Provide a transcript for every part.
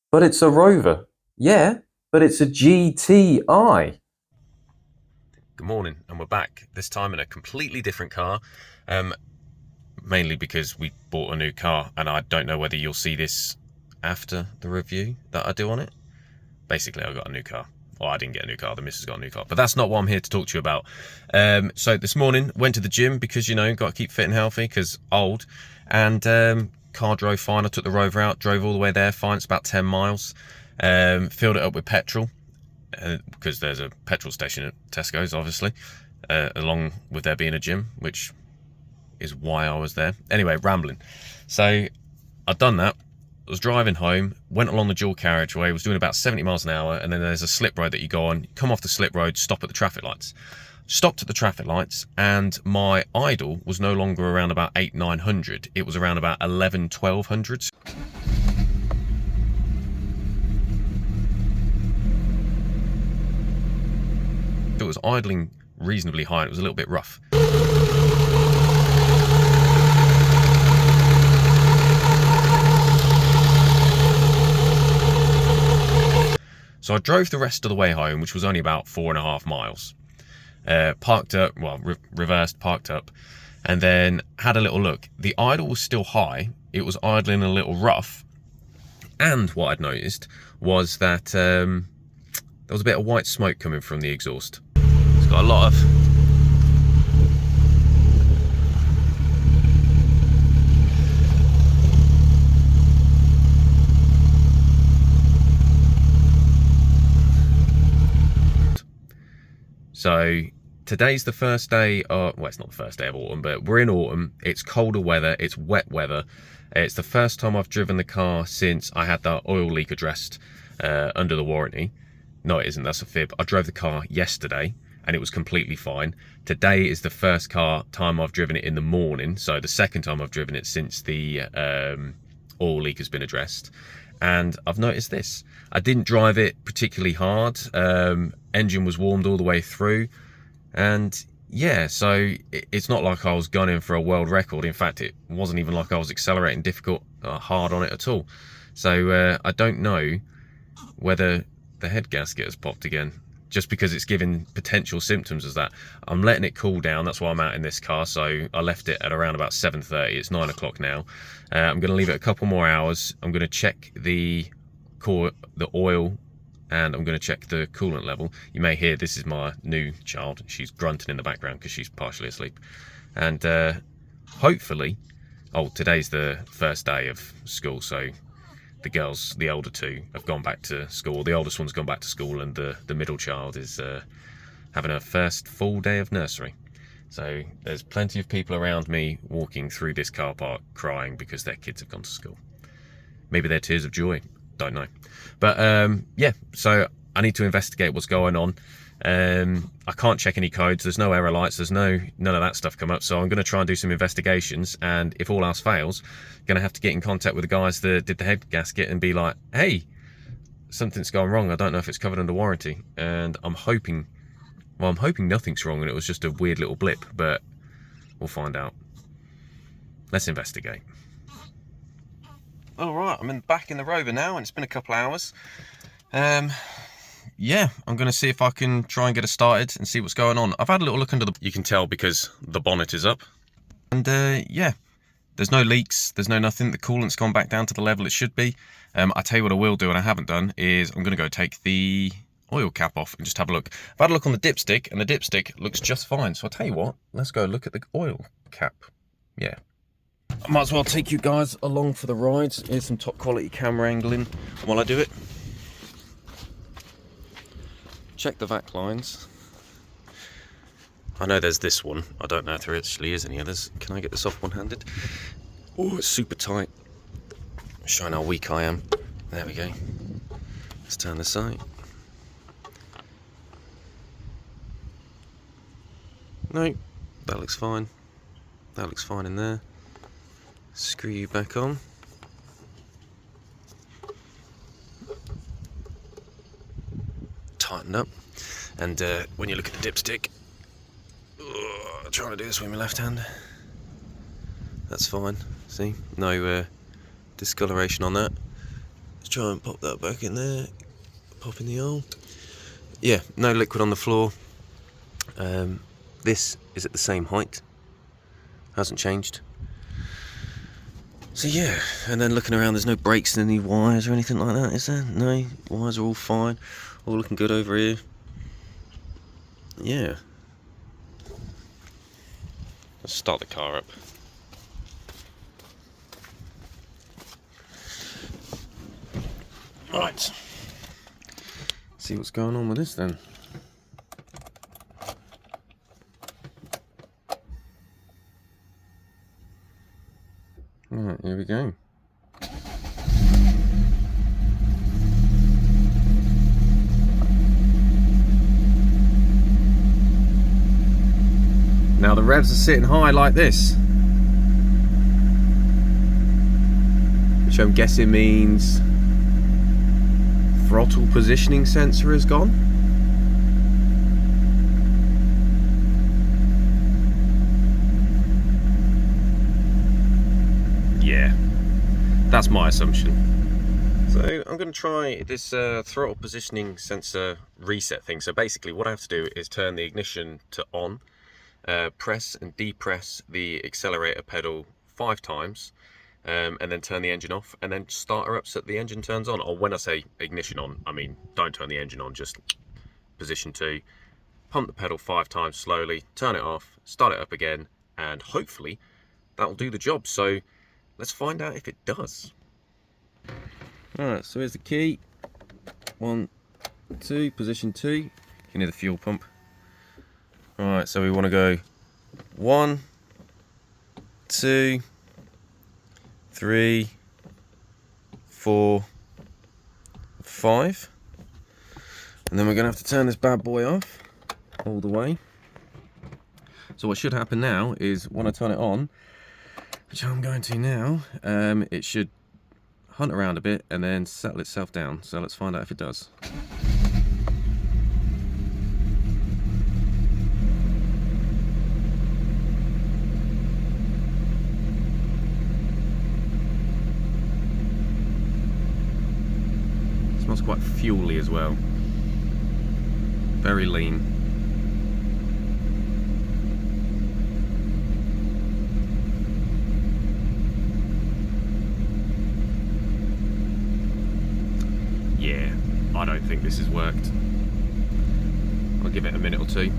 But it's a Rover. Yeah, but it's a GTI. Good morning, and we're back, this time in a completely different car, mainly because we bought a new car, and I don't know whether you'll see this after the review that I do on it. Basically, I got a new car. Well, I didn't get a new car, the missus got a new car, but that's not what I'm here to talk to you about. So this morning, went to the gym because, you know, got to keep fit and healthy because old, and car drove fine. I took the Rover out, drove all the way there, fine, it's about 10 miles, filled it up with petrol, because there's a petrol station at Tesco's, obviously, along with there being a gym, which is why I was there. Anyway, rambling. So I'd done that. I was driving home, went along the dual carriageway, was doing about 70 miles an hour, and then there's a slip road that you go on, come off the slip road, stop at the traffic lights. Stopped at the traffic lights, and my idle was no longer around about 800-900. It was around about 1100-1200. It was idling reasonably high, and it was a little bit rough. So I drove the rest of the way home, which was only about 4.5 miles. Parked up, well, reversed, parked up, and then had a little look. The idle was still high. It was idling a little rough. And what I'd noticed was that there was a bit of white smoke coming from the exhaust. It's got a lot of... So today's the first day of, well, it's not the first day of autumn, but we're in autumn. It's colder weather, it's wet weather. It's the first time I've driven the car since I had that oil leak addressed under the warranty. No, it isn't, that's a fib. I drove the car yesterday and it was completely fine. Today is the first time I've driven it in the morning, so the second time I've driven it since the oil leak has been addressed. And I've noticed this. I didn't drive it particularly hard. Engine was warmed all the way through, and yeah, so it's not like I was gunning for a world record. In fact, it wasn't even like I was accelerating hard on it at all. So I don't know whether the head gasket has popped again, just because it's giving potential symptoms as that. I'm letting it cool down, that's why I'm out in this car. So I left it at around about 7:30, it's 9 o'clock now. I'm going to leave it a couple more hours. I'm going to check the oil, and I'm going to check the coolant level. You may hear, this is my new child, she's grunting in the background because she's partially asleep. And hopefully, today's the first day of school, so the girls, the older two, have gone back to school. The oldest one's gone back to school, and the middle child is having her first full day of nursery. So there's plenty of people around me walking through this car park crying because their kids have gone to school. Maybe they're tears of joy, don't know. But yeah, so I need to investigate what's going on. I can't check any codes, there's no error lights, there's none of that stuff come up, so I'm going to try and do some investigations, and if all else fails, I'm going to have to get in contact with the guys that did the head gasket and be like, hey, something's gone wrong, I don't know if it's covered under warranty. And I'm hoping nothing's wrong and it was just a weird little blip, but we'll find out. Let's investigate. Alright, I'm back in the Rover now, and it's been a couple hours. Yeah, I'm going to see if I can try and get it started and see what's going on. I've had a little look under the... You can tell because the bonnet is up. And yeah, there's no leaks, there's no nothing. The coolant's gone back down to the level it should be. I tell you what I will do, and I haven't done, is I'm going to go take the oil cap off and just have a look. I've had a look on the dipstick, and the dipstick looks just fine. So I'll tell you what, let's go look at the oil cap. Yeah. I might as well take you guys along for the ride. Here's some top quality camera angling while I do it. Check the vac lines. I know there's this one. I don't know if there actually is any others. Can I get this off one-handed? Oh, it's super tight. Showing how weak I am. There we go. Let's turn this side. No, that looks fine. That looks fine in there. Screw you back on. Tighten up. And when you look at the dipstick, I'm trying to do this with my left hand. That's fine. See, no discoloration on that. Let's try and pop that back in there. Pop in the hole. Yeah, no liquid on the floor. This is at the same height. Hasn't changed. So yeah, and then looking around, there's no breaks in any wires or anything like that, is there? No, wires are all fine. All looking good over here. Yeah. Let's start the car up. Right. See what's going on with this then. Right, here we go. Now the revs are sitting high like this, which I'm guessing means throttle positioning sensor is gone. Yeah, that's my assumption. So I'm going to try this throttle positioning sensor reset thing. So basically what I have to do is turn the ignition to on, press and depress the accelerator pedal 5 times, and then turn the engine off, and then start her up so that the engine turns on. Or when I say ignition on, I mean don't turn the engine on, just position 2, pump the pedal 5 times slowly, turn it off, start it up again, and hopefully that'll do the job. So let's find out if it does. Alright, so here's the key. 1, 2, position 2. You can hear the fuel pump. Alright, so we want to go 1, 2, 3, 4, 5. And then we're going to have to turn this bad boy off all the way. So what should happen now is when I turn it on, which I'm going to now, it should hunt around a bit and then settle itself down. So let's find out if it does. It smells quite fuely as well. Very lean. Yeah, I don't think this has worked. I'll give it a minute or two.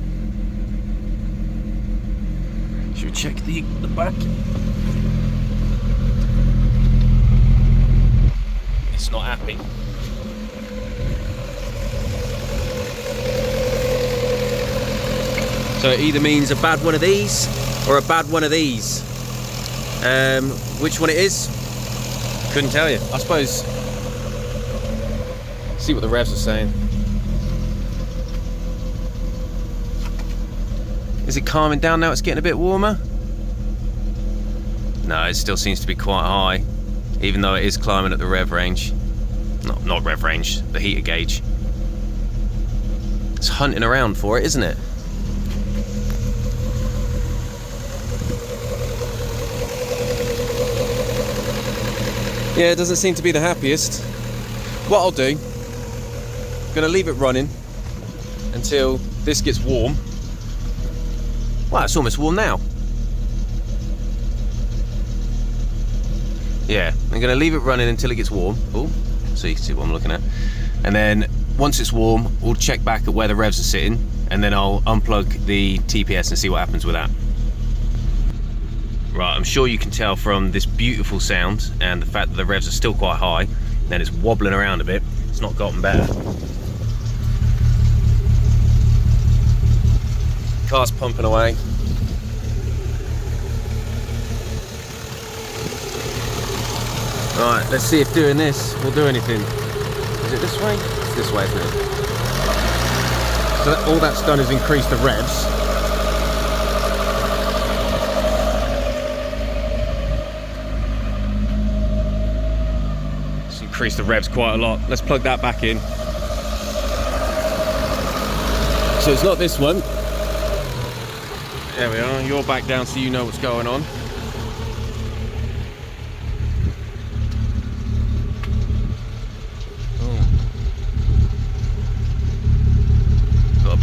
Should we check the back? It's not happy. So it either means a bad one of these or a bad one of these. Which one it is, couldn't tell you. I suppose, see what the revs are saying. Is it calming down now? It's getting a bit warmer? No, it still seems to be quite high, even though it is climbing at the rev range. Not rev range, the heater gauge. It's hunting around for it, isn't it? Yeah, it doesn't seem to be the happiest. What I'll do, I'm gonna leave it running until this gets warm. Well, it's almost warm now. Yeah, I'm gonna leave it running until it gets warm. Oh, so you can see what I'm looking at. And then once it's warm, we'll check back at where the revs are sitting, and then I'll unplug the TPS and see what happens with that. Right, I'm sure you can tell from this beautiful sound and the fact that the revs are still quite high, then it's wobbling around a bit. It's not gotten better. Car's pumping away. Right, let's see if doing this will do anything. Is it this way? It's this way, isn't it? So all that's done is increase the revs. It's increased the revs quite a lot. Let's plug that back in. So it's not this one. There we are, you're back down so you know what's going on.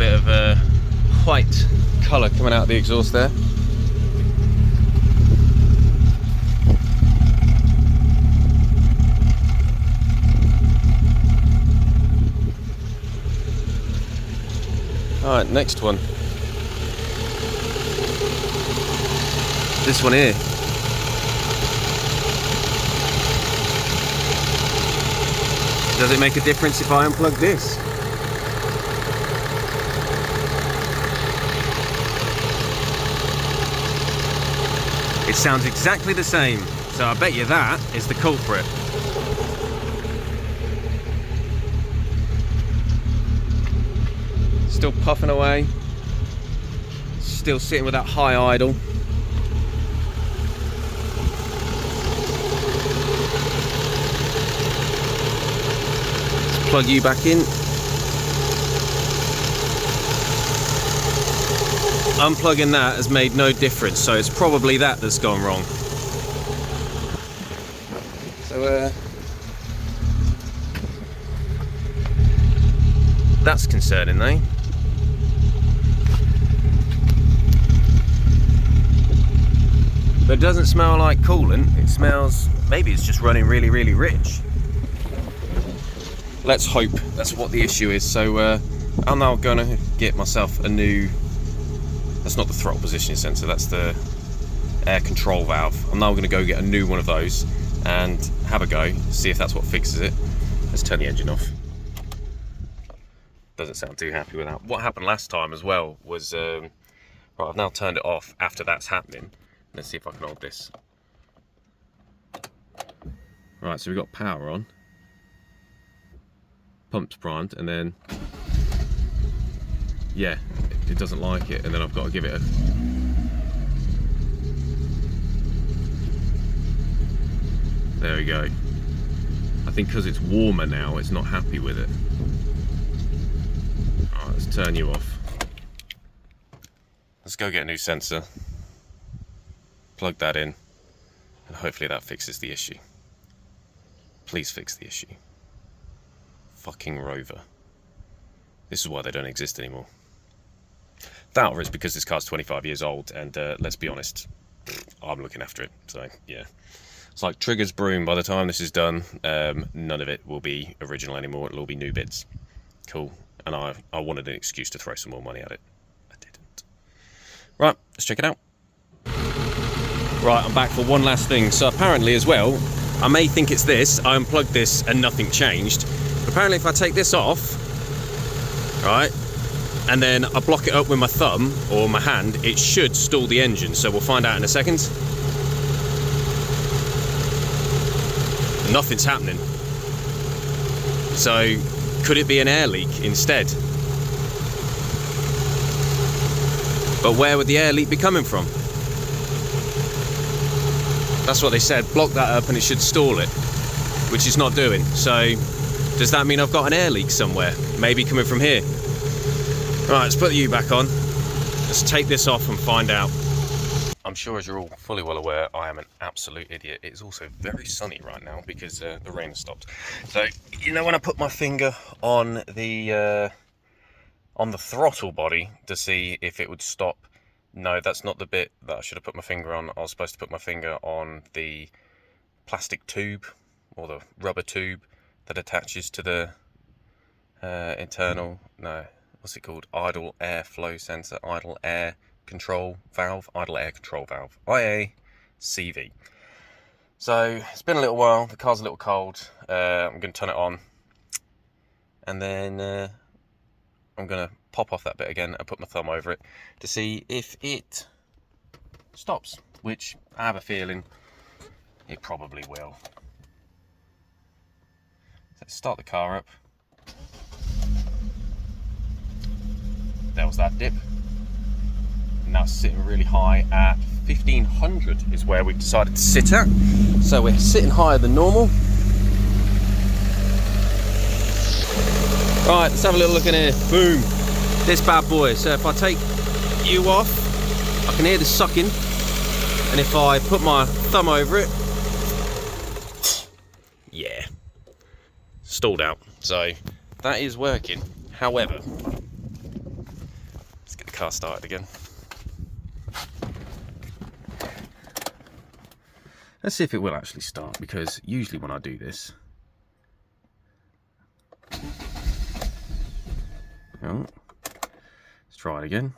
bit of white colour coming out of the exhaust there. Alright, next one. This one here. Does it make a difference if I unplug this? It sounds exactly the same, so I bet you that is the culprit. Still puffing away, still sitting with that high idle. Let's plug you back in. Unplugging that has made no difference, so it's probably that that's gone wrong. So that's concerning, though. But it doesn't smell like coolant. It smells, maybe it's just running really, really rich. Let's hope that's what the issue is. So I'm now going to get myself a new, that's not the throttle positioning sensor, that's the air control valve. I'm now going to go get a new one of those and have a go, see if that's what fixes it. Let's turn the engine off. Doesn't sound too happy with that. What happened last time as well was, right, I've now turned it off after that's happening. Let's see if I can hold this. Right, so we've got power on. Pump's primed, and then, yeah, it doesn't like it, and then I've got to give it a... There we go. I think because it's warmer now, it's not happy with it. Alright, let's turn you off. Let's go get a new sensor. Plug that in, and hopefully that fixes the issue. Please fix the issue. Fucking Rover. This is why they don't exist anymore. That, or it's because this car's 25 years old, and let's be honest, I'm looking after it, so yeah. It's like Trigger's broom. By the time this is done, none of it will be original anymore. It'll all be new bits. Cool. And I wanted an excuse to throw some more money at it. I didn't. Right, let's check it out. Right, I'm back for one last thing. So apparently as well, I may think it's this, I unplugged this and nothing changed. But apparently if I take this off, right, and then I block it up with my thumb or my hand, it should stall the engine. So we'll find out in a second. Nothing's happening. So could it be an air leak instead? But where would the air leak be coming from? That's what they said, block that up and it should stall it, which it's not doing. So does that mean I've got an air leak somewhere? Maybe coming from here. Right, let's put the U back on. Let's take this off and find out. I'm sure, as you're all fully well aware, I am an absolute idiot. It is also very sunny right now because the rain has stopped. So, you know, when I put my finger on the throttle body to see if it would stop, no, that's not the bit that I should have put my finger on. I was supposed to put my finger on the plastic tube or the rubber tube that attaches to the internal, no, what's it called? Idle air flow sensor, idle air control valve, idle air control valve, IACV. So it's been a little while, the car's a little cold. I'm going to turn it on and then I'm going to pop off that bit again and put my thumb over it to see if it stops, which I have a feeling it probably will. Let's start the car up. There was that dip. Now it's sitting really high at 1500 is where we've decided to sit at. So we're sitting higher than normal. Right, let's have a little look in here. Boom. This bad boy. So if I take you off, I can hear the sucking. And if I put my thumb over it, yeah, stalled out. So that is working. However, car started again. Let's see if it will actually start, because usually when I do this... Oh, let's try it again.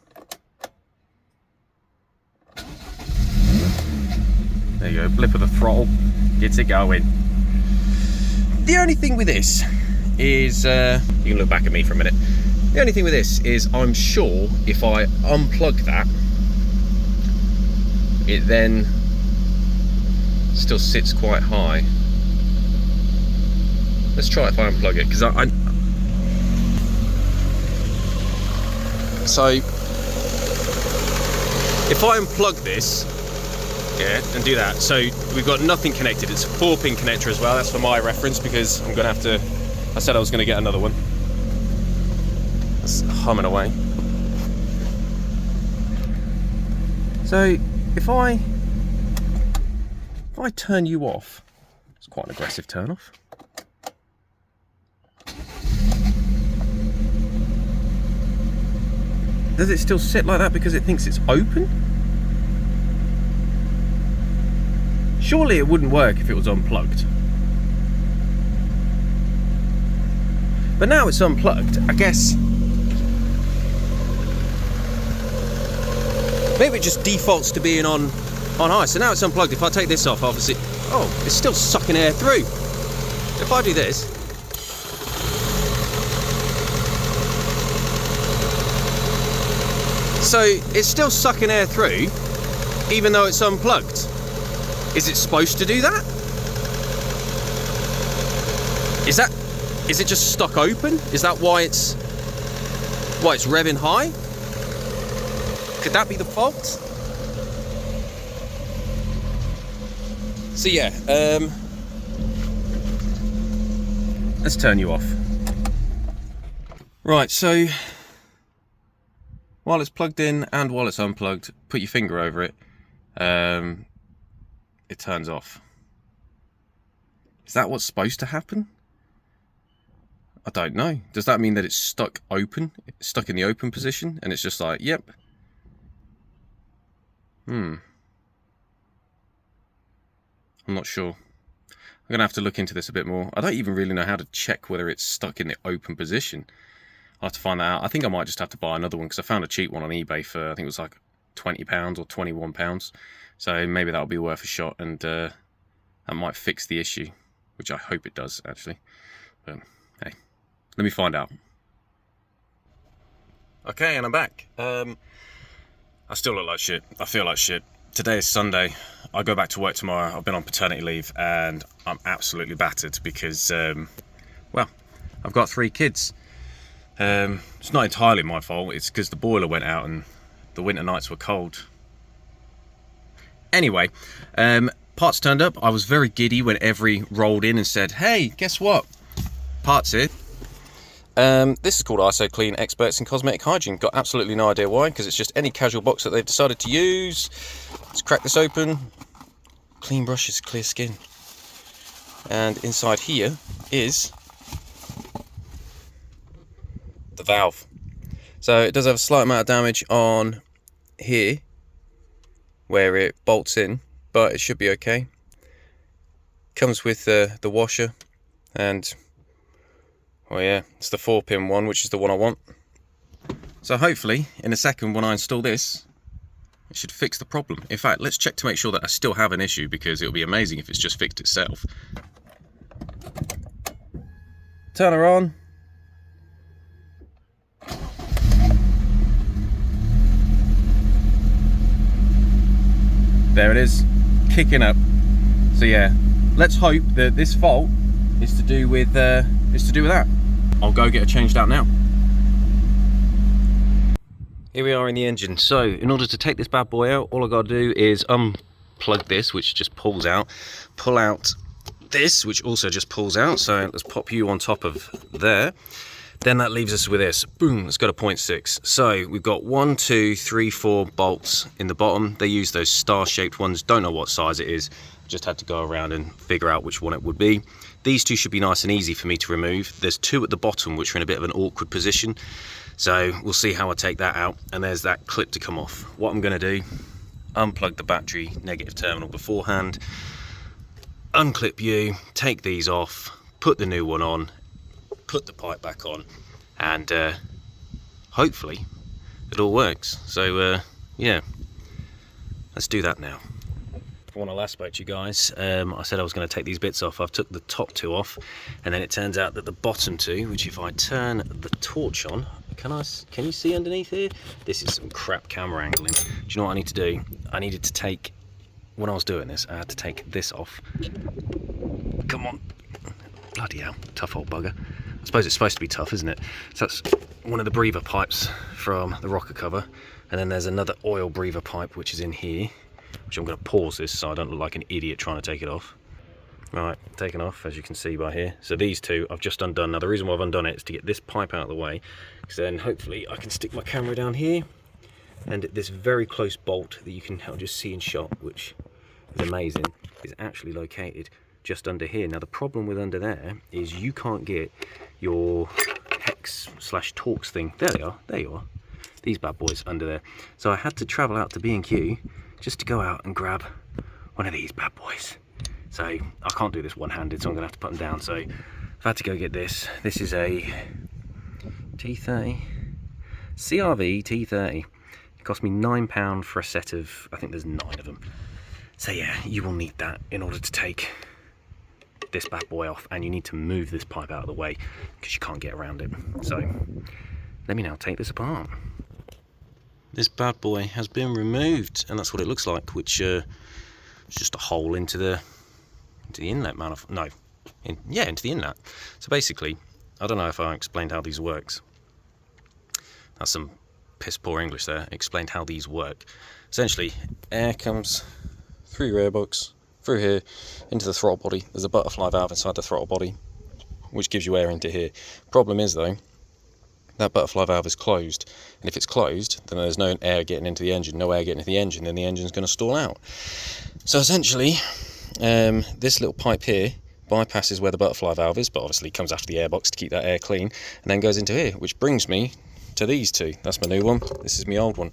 There you go, blip of the throttle, gets it going. The only thing with this is, you can look back at me for a minute. The only thing with this is I'm sure if I unplug that, it then still sits quite high. Let's try it if I unplug it, because so if I unplug this, yeah, and do that, so we've got nothing connected. It's a 4-pin connector as well. That's for my reference, because I'm gonna have to, I said I was gonna get another one. It's humming away. So if I turn you off, it's quite an aggressive turn off. Does it still sit like that because it thinks it's open? Surely it wouldn't work if it was unplugged. But now it's unplugged, I guess. Maybe it just defaults to being on high. So now it's unplugged. If I take this off, obviously, oh, it's still sucking air through. If I do this, so it's still sucking air through, even though it's unplugged. Is it supposed to do that? Is it just stuck open? Is that why it's revving high? Could that be the fault? So yeah, let's turn you off. Right, so while it's plugged in and while it's unplugged, put your finger over it. It turns off. Is that what's supposed to happen? I don't know. Does that mean that it's stuck open? It's stuck in the open position and it's just like, yep. I'm not sure. I'm going to have to look into this a bit more. I don't even really know how to check whether it's stuck in the open position. I'll have to find that out. I think I might just have to buy another one, because I found a cheap one on eBay for, I think it was like £20 or £21. So maybe that'll be worth a shot, and that might fix the issue, which I hope it does, actually. But hey, let me find out. Okay, and I'm back. I still look like shit. I feel like shit. Today is Sunday. I go back to work tomorrow. I've been on paternity leave and I'm absolutely battered because, well, I've got 3 kids. It's not entirely my fault. It's because the boiler went out and the winter nights were cold. Anyway, parts turned up. I was very giddy when Every rolled in and said, hey, guess what? Parts here. This is called ISO Clean Experts in Cosmetic Hygiene. Got absolutely no idea why, because it's just any casual box that they've decided to use. Let's crack this open. Clean brushes, clear skin. And inside here is the valve. So it does have a slight amount of damage on here where it bolts in, but it should be okay. Comes with the washer, and well, yeah, it's the 4-pin one, which is the one I want. So hopefully in a second when I install this, it should fix the problem. In fact, let's check to make sure that I still have an issue, because it'll be amazing if it's just fixed itself. Turn her on. There it is, kicking up. So yeah, let's hope that this fault is to do with that. I'll go get it changed out now. Here we are in the engine. So in order to take this bad boy out, all I got to do is unplug this, which just pulls out, pull out this, which also just pulls out. So let's pop you on top of there. Then that leaves us with this. Boom, let's go to 0.6. So we've got 1, 2, 3, 4 bolts in the bottom. They use those star-shaped ones. Don't know what size it is. Just had to go around and figure out which one it would be. These two should be nice and easy for me to remove. There's two at the bottom which are in a bit of an awkward position, so we'll see how I take that out. And there's that clip to come off. What I'm going to do, unplug the battery negative terminal beforehand, unclip you, take these off, put the new one on, put the pipe back on, and hopefully it all works. So yeah, let's do that now. When I last spoke to you guys, I said I was going to take these bits off. I've took the top two off, and then it turns out that the bottom two, which if I turn the torch on, can you see underneath here? This is some crap camera angling. Do you know what I need to do? I needed to take, when I was doing this, I had to take this off. Come on. Bloody hell, tough old bugger. I suppose it's supposed to be tough, isn't it? So that's one of the breather pipes from the rocker cover, and then there's another oil breather pipe which is in here, which I'm going to pause this so I don't look like an idiot trying to take it off. Right, taken off, as you can see by here. So these two I've just undone. Now the reason why I've undone it is to get this pipe out of the way, because then hopefully I can stick my camera down here, and this very close bolt that you can just see in shot, which is amazing, is actually located just under here. Now the problem with under there is you can't get your hex / Torx thing. There they are, there you are. These bad boys under there. So I had to travel out to B&Q just to go out and grab one of these bad boys. So I can't do this one-handed, so I'm gonna have to put them down. So I've had to go get this. This is a T30, CRV T30. It cost me £9 for a set of, I think there's 9 of them. So yeah, you will need that in order to take this bad boy off, and you need to move this pipe out of the way because you can't get around it. So let me now take this apart. This bad boy has been removed, and that's what it looks like, which is just a hole into the inlet into the inlet. So basically, I don't know if I explained how these works. That's some piss poor English there. Explained how these work. Essentially, air comes through your airbox, through here, into the throttle body. There's a butterfly valve inside the throttle body, which gives you air into here. Problem is though, that butterfly valve is closed, and if it's closed, then there's no air getting into the engine. No air getting into the engine, then the engine's going to stall out. So essentially, this little pipe here bypasses where the butterfly valve is, but obviously comes after the airbox to keep that air clean, and then goes into here, which brings me to these two. That's my new one, this is my old one.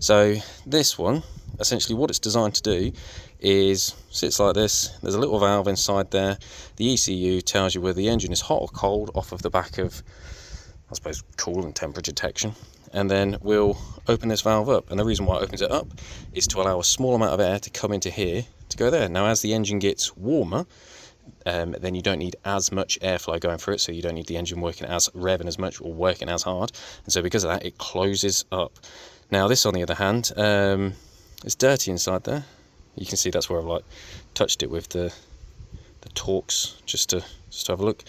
So this one, essentially what it's designed to do is sits like this. There's a little valve inside there. The ECU tells you whether the engine is hot or cold off of the back of, I suppose, cool and temperature detection, and then we'll open this valve up. And the reason why it opens it up is to allow a small amount of air to come into here to go there. Now as the engine gets warmer, then you don't need as much airflow going through it, so you don't need the engine working as revving as much or working as hard, and so because of that it closes up. Now this, on the other hand, it's dirty inside there. You can see that's where I've like touched it with the Torx just to have a look.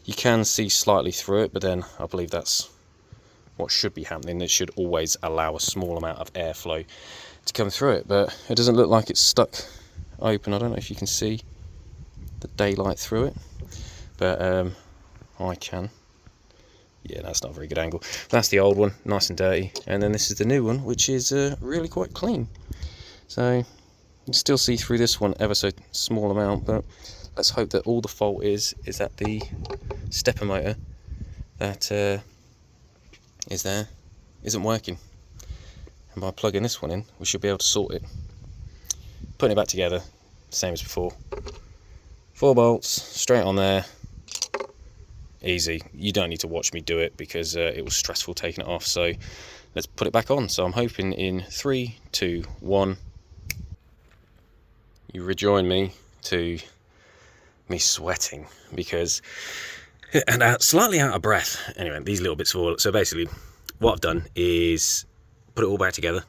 You can see slightly through it, but then I believe that's what should be happening. It should always allow a small amount of airflow to come through it, but it doesn't look like it's stuck open. I don't know if you can see the daylight through it, but I can. Yeah, that's not a very good angle. That's the old one, nice and dirty, and then this is the new one, which is really quite clean. So you can still see through this one ever so small amount, but let's hope that all the fault is that the stepper motor that is there isn't working, and by plugging this one in we should be able to sort it. Putting it back together, same as before. 4 bolts straight on there, easy. You don't need to watch me do it because it was stressful taking it off. So let's put it back on. So I'm hoping in 3, 2, 1 you rejoin me to me sweating, because and slightly out of breath. Anyway, these little bits of oil. So basically what I've done is put it all back together.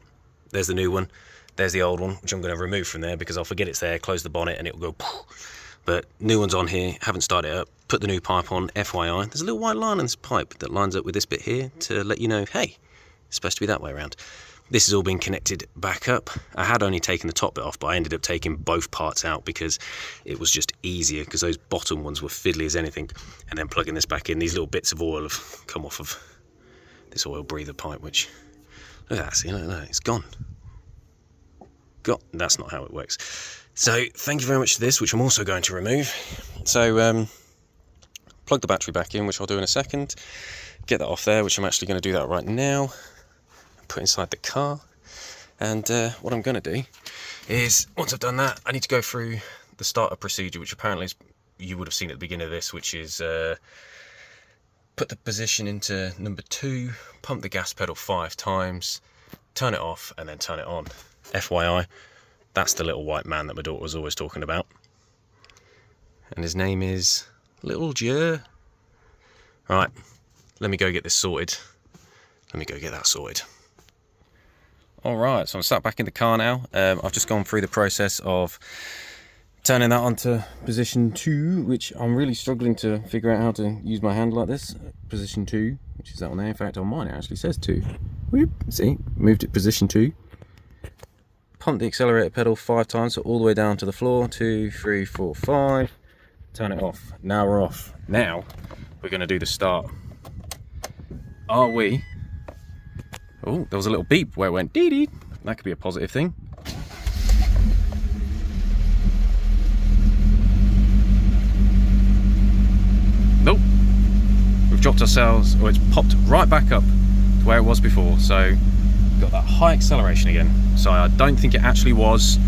There's the new one, there's the old one, which I'm going to remove from there because I'll forget it's there, close the bonnet and it'll go poof. But new one's on here, haven't started it up. Put the new pipe on, FYI. There's a little white line on this pipe that lines up with this bit here to let you know, hey, it's supposed to be that way around. This has all been connected back up. I had only taken the top bit off, but I ended up taking both parts out because it was just easier, because those bottom ones were fiddly as anything. And then plugging this back in, these little bits of oil have come off of this oil breather pipe, which, look at that, see, look, it's gone. That's not how it works. So thank you very much for this, which I'm also going to remove. So plug the battery back in, which I'll do in a second. Get that off there, which I'm actually going to do that right now. Put inside the car. And what I'm going to do is, once I've done that, I need to go through the startup procedure, which apparently is, you would have seen at the beginning of this, which is put the position into number 2, pump the gas pedal 5 times, turn it off, and then turn it on. FYI, that's the little white man that my daughter was always talking about. And his name is Little Jer. Right, let me go get this sorted. Let me go get that sorted. Alright, so I'm sat back in the car now. I've just gone through the process of turning that onto position 2, which I'm really struggling to figure out how to use my hand like this. Position 2, which is that one there. In fact, on mine it actually says 2. Whoop, see, moved it position 2. Pump the accelerator pedal 5 times, so all the way down to the floor. 2, 3, 4, 5. Turn it off. Now we're off. Now we're going to do the start. Are we? Oh, there was a little beep where it went dee-dee. That could be a positive thing. Nope. We've dropped ourselves, or it's popped right back up to where it was before. So got that high acceleration again. So I don't think it actually was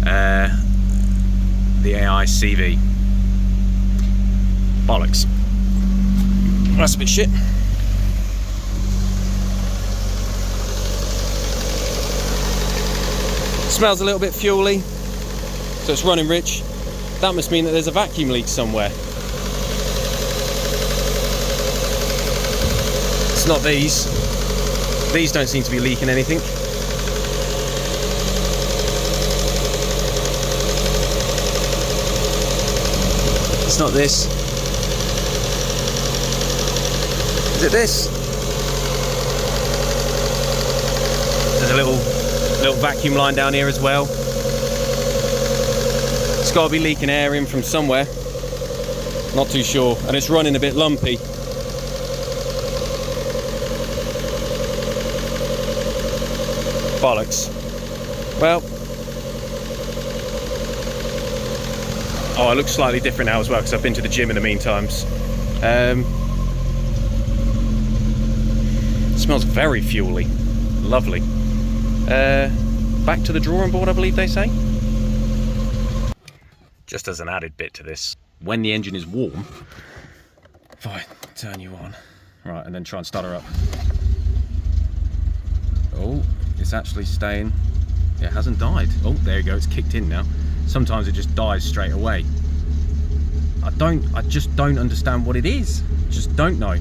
the IACV. Bollocks. That's a bit shit. Smells a little bit fuely, so it's running rich. That must mean that there's a vacuum leak somewhere. It's not these. These don't seem to be leaking anything. It's not this. Is it this? There's a little vacuum line down here as well. It's got to be leaking air in from somewhere. Not too sure. And it's running a bit lumpy. Bollocks. Well. Oh, it looks slightly different now as well because I've been to the gym in the meantime. Smells very fuely. Lovely. Back to the drawing board, I believe they say. Just as an added bit to this, when the engine is warm, if I turn you on, right, and then try and start her up. Oh, it's actually staying. It hasn't died. Oh, there you go, it's kicked in now. Sometimes it just dies straight away. I just don't understand what it is. Just don't know.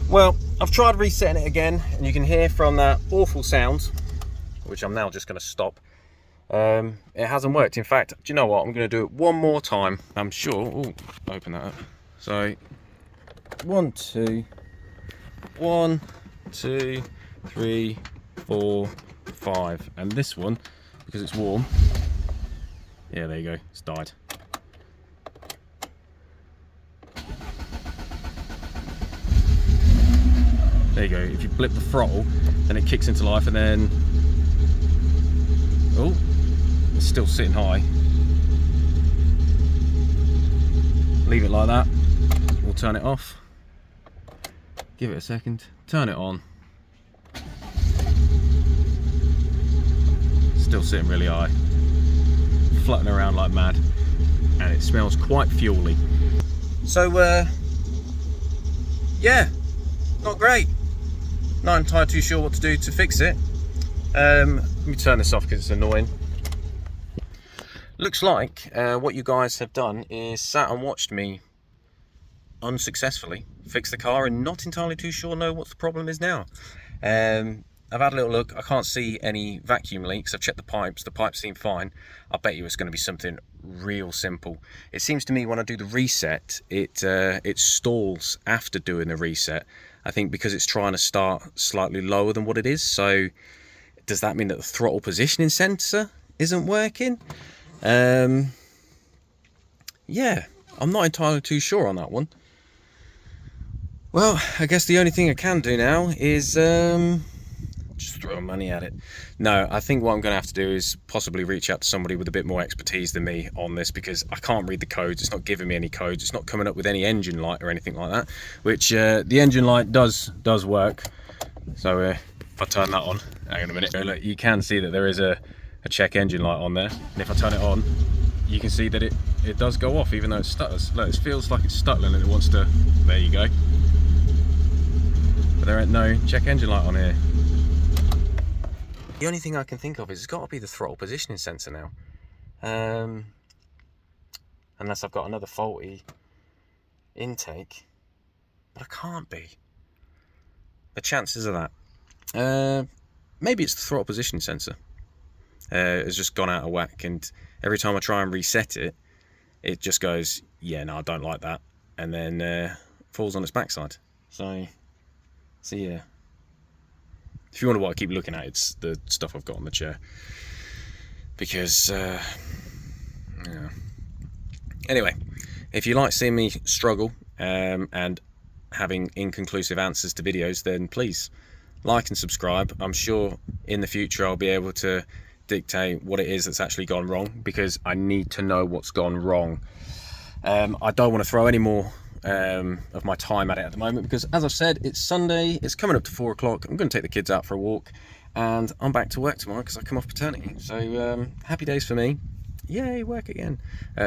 Well, I've tried resetting it again, and you can hear from that awful sound, which I'm now just going to stop. It hasn't worked. In fact, do you know what? I'm going to do it one more time. I'm sure. Oh, open that up. So, 1, 2, 1, 2, 3, 4, 5, and this one, because it's warm. Yeah, there you go. It's died. There you go. If you blip the throttle, then it kicks into life, and then oh, it's still sitting high. Leave it like that. We'll turn it off. Give it a second. Turn it on. Still sitting really high. Flutting around like mad, and it smells quite fuely. So yeah, not great. Not entirely too sure what to do to fix it. Let me turn this off because it's annoying. Looks like what you guys have done is sat and watched me unsuccessfully fix the car, and not entirely too sure know what the problem is now. I've had a little look. I can't see any vacuum leaks. I've checked the pipes seem fine. I bet you it's going to be something real simple. It seems to me when I do the reset, it stalls after doing the reset. I think because it's trying to start slightly lower than what it is. So does that mean that the throttle positioning sensor isn't working? Yeah, I'm not entirely too sure on that one. Well, I guess the only thing I can do now is just throwing money at it. No, I think what I'm going to have to do is possibly reach out to somebody with a bit more expertise than me on this, because I can't read the codes. It's not giving me any codes. It's not coming up with any engine light or anything like that, which the engine light does work. So if I turn that on, hang on a minute, look, you can see that there is a check engine light on there, and if I turn it on, you can see that it does go off even though it stutters. Look, it feels like it's stuttering and it wants to, there you go. But there ain't no check engine light on here. The only thing I can think of is it's got to be the throttle positioning sensor now. Unless I've got another faulty intake. But I can't be. The chances of that. Maybe it's the throttle positioning sensor. It's just gone out of whack, and every time I try and reset it, it just goes, yeah, no, I don't like that. And then falls on its backside. So yeah. If you wonder what I keep looking at, it's the stuff I've got on the chair. Because, yeah. Anyway, if you like seeing me struggle and having inconclusive answers to videos, then please like and subscribe. I'm sure in the future I'll be able to dictate what it is that's actually gone wrong, because I need to know what's gone wrong. I don't want to throw any more of my time at it at the moment, because as I've said, it's Sunday, it's coming up to 4 o'clock. I'm going to take the kids out for a walk, and I'm back to work tomorrow because I come off paternity. So happy days for me. Yay, work again.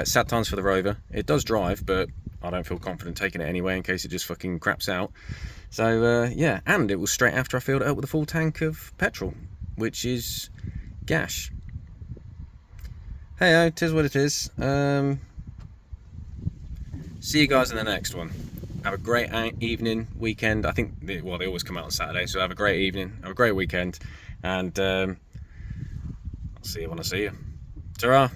Sad times for the Rover. It does drive, but I don't feel confident taking it anyway in case it just fucking craps out. So yeah, and it was straight after I filled it up with a full tank of petrol, which is gash. Hey, it is what it is. See you guys in the next one. Have a great evening, weekend. I think, well, they always come out on Saturday, so have a great evening, have a great weekend, and I'll see you when I see you. Ta-ra!